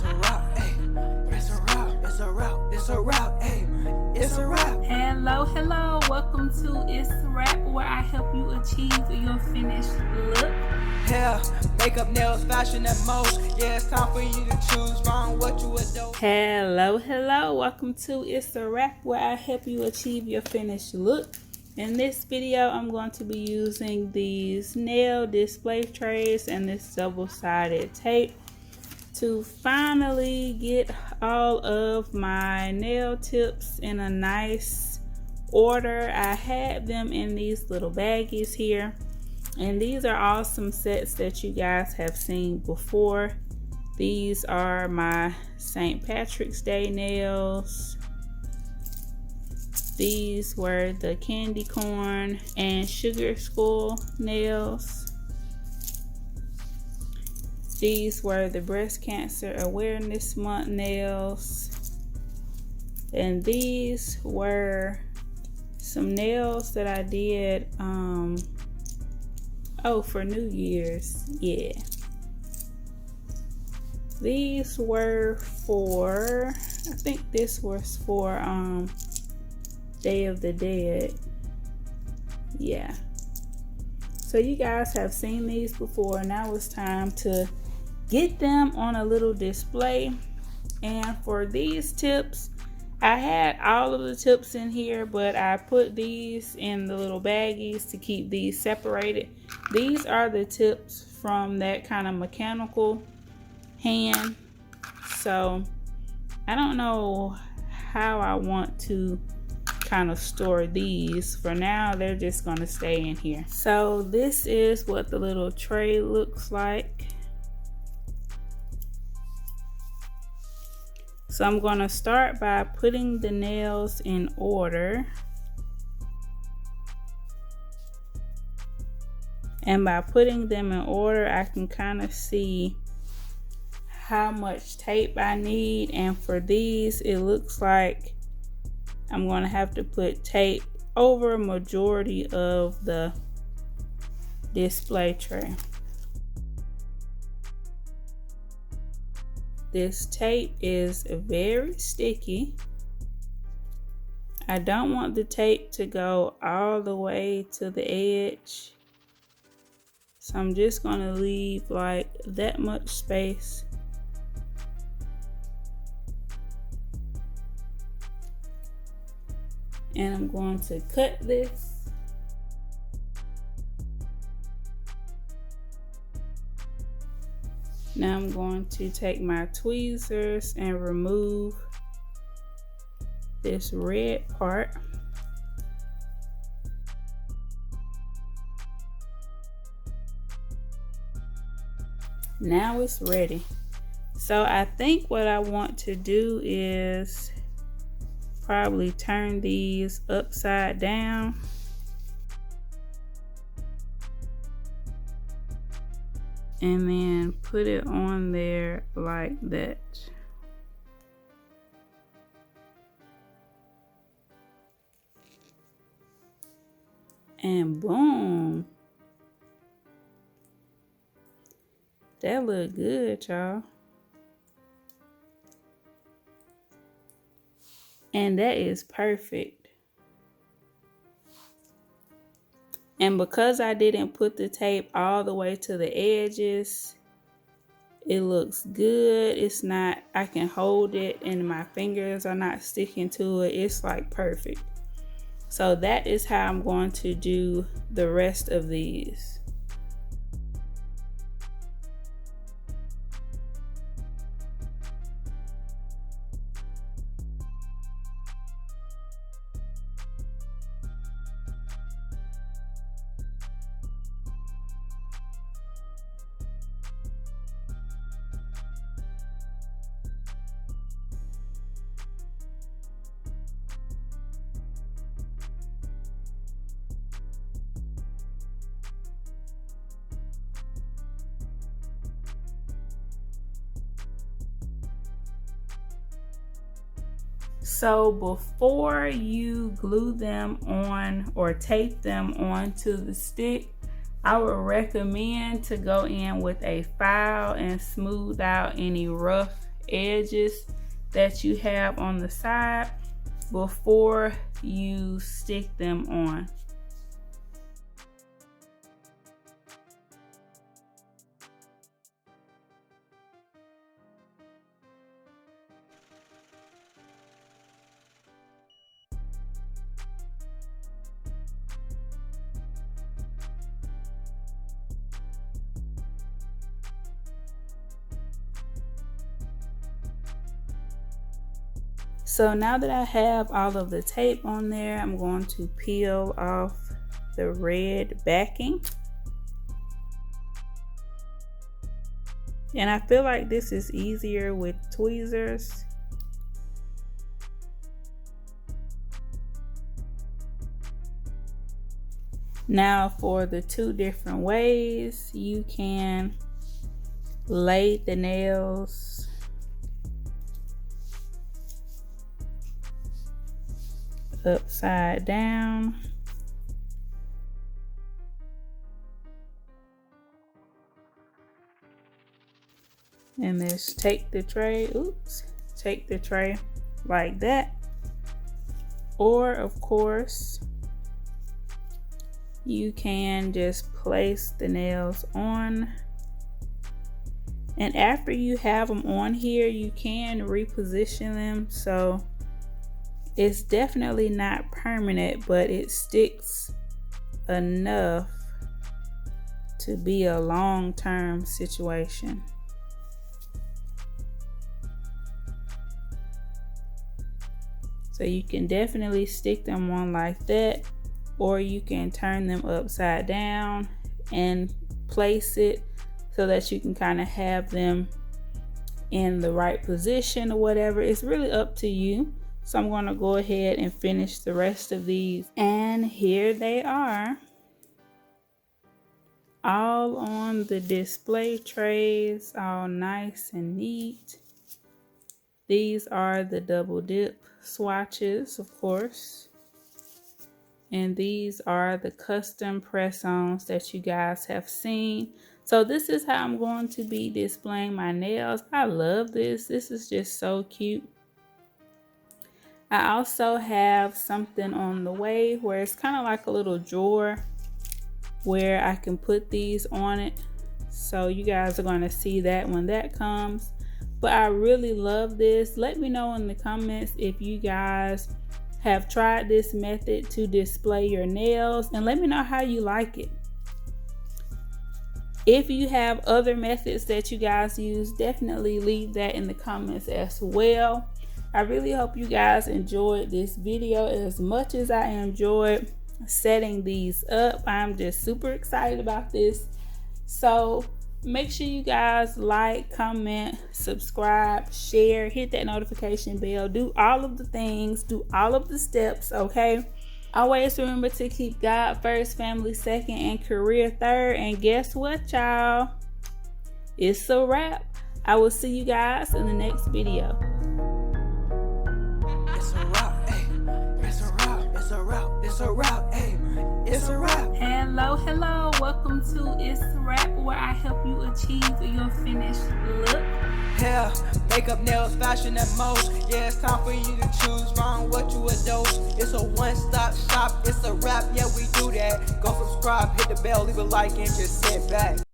It's a wrap, ayy. It's a wrap, it's a wrap, it's a wrap, ayy. It's a wrap. Hello, welcome to Itz Sirap, where I help you achieve your finished look. Hair, makeup, nails, fashion, and most. Yeah, it's time for you to choose from what you adore. Hello, welcome to Itz Sirap, where I help you achieve your finished look. In this video, I'm going to be using these nail display trays and this double-sided tape to finally get all of my nail tips in a nice order. I had them in these little baggies here, and these are awesome sets that you guys have seen before. These are my St. Patrick's Day nails. These were the candy corn and sugar skull nails. These were the breast cancer awareness month nails. And these were some nails that I did for New Year's. Yeah. These were for, I think this was for Day of the Dead. Yeah. So you guys have seen these before. Now it's time to get them on a little display. And for these tips, I had all of the tips in here, but I put these in the little baggies to keep these separated. These are the tips from that kind of mechanical hand. So I don't know how I want to kind of store these. For now, they're just going to stay in here. So this is what the little tray looks like. So I'm going to start by putting the nails in order. And by putting them in order, I can kind of see how much tape I need. And for these, it looks like I'm going to have to put tape over a majority of the display tray. This tape is very sticky. I don't want the tape to go all the way to the edge. So I'm just going to leave like that much space. And I'm going to cut this. Now I'm going to take my tweezers and remove this red part. Now it's ready. So I think what I want to do is probably turn these upside down. And then put it on there like that. And boom. That look good, y'all. And that is perfect. And because I didn't put the tape all the way to the edges, it looks good. It's not, I can hold it and my fingers are not sticking to it. It's like perfect. So that is how I'm going to do the rest of these. So before you glue them on or tape them onto the stick, I would recommend to go in with a file and smooth out any rough edges that you have on the side before you stick them on. So now that I have all of the tape on there, I'm going to peel off the red backing. And I feel like this is easier with tweezers. Now for the two different ways you can lay the nails. Upside down. And just take the tray, take the tray like that. Or of course, you can just place the nails on. And after you have them on here, you can reposition them. So it's definitely not permanent, but it sticks enough to be a long-term situation. So you can definitely stick them on like that, or you can turn them upside down and place it so that you can kind of have them in the right position or whatever. It's really up to you. So I'm going to go ahead and finish the rest of these. And here they are, all on the display trays, all nice and neat. These are the double dip swatches, of course. And these are the custom press-ons that you guys have seen. So this is how I'm going to be displaying my nails. I love this. This is just so cute. I also have something on the way where it's kind of like a little drawer where I can put these on it. So you guys are going to see that when that comes. But I really love this. Let me know in the comments if you guys have tried this method to display your nails, and let me know how you like it. If you have other methods that you guys use, definitely leave that in the comments as well. I really hope you guys enjoyed this video as much as I enjoyed setting these up. I'm just super excited about this. So make sure you guys like, comment, subscribe, share, hit that notification bell, do all of the things, do all of the steps, okay? Always remember to keep God first, family second, and career third. And guess what, y'all? It's a wrap. I will see you guys in the next video. It's a wrap, hey. It's a wrap, it's a wrap, it's a wrap, hey. It's a wrap. Hello, welcome to Itz Sirap, where I help you achieve your finished look. Hair, makeup, nails, fashion, and most. Yeah, it's time for you to choose from what you adore. It's a one-stop shop, it's a wrap, yeah, we do that. Go subscribe, hit the bell, leave a like, and just sit back.